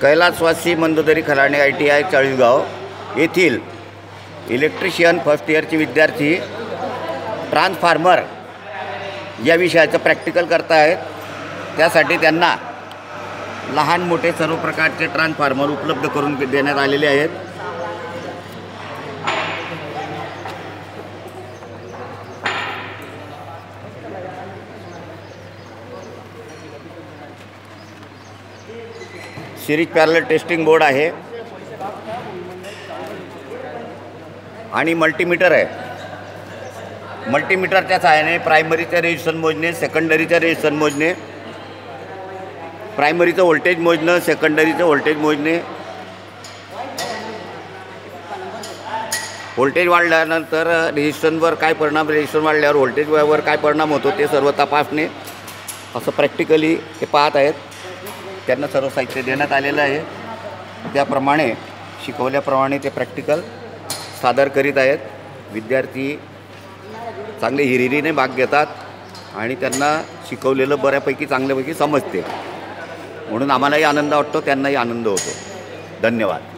कैलासवासी मंदोदरी खलाणे ITI चाळीसगाव येथील electrician first इयरचे विद्यार्थी ट्रान्सफॉर्मर या विषयाचं प्रॅक्टिकल करत आहेत। त्यासाठी त्यांना लहान मोठे सर्व प्रकारचे ट्रान्सफॉर्मर उपलब्ध करून देण्यात आलेले आहेत। सिरीज पॅरलल टेस्टिंग बोर्ड आहे आणि मल्टीमीटर आहे। मल्टीमीटरच्या सहाय्याने प्रायमरीचे रेझिस्टन्स मोजणे, सेकंडरीचे रेझिस्टन्स मोजणे, प्रायमरीचं व्होल्टेज मोजणं, सेकंडरीचं व्होल्टेज मोजणे, व्होल्टेज वाढल्यानंतर रेझिस्टन्सवर काय परिणाम, रेझिस्टन्स वाढल्यावर व्होल्टेजवर काय परिणाम होतो ते सर्व तपासणे, असं प्रॅक्टिकली ते पाहत आहेत। त्यांना सर्व साहित्य देण्यात आलेलं आहे। त्याप्रमाणे शिकवल्याप्रमाणे ते प्रॅक्टिकल सादर करीत आहेत। विद्यार्थी चांगले हिरिरीने भाग घेतात आणि त्यांना शिकवलेलं बऱ्यापैकी चांगल्यापैकी समजते, म्हणून आम्हालाही आनंद वाटतो, त्यांनाही आनंद होतो। धन्यवाद।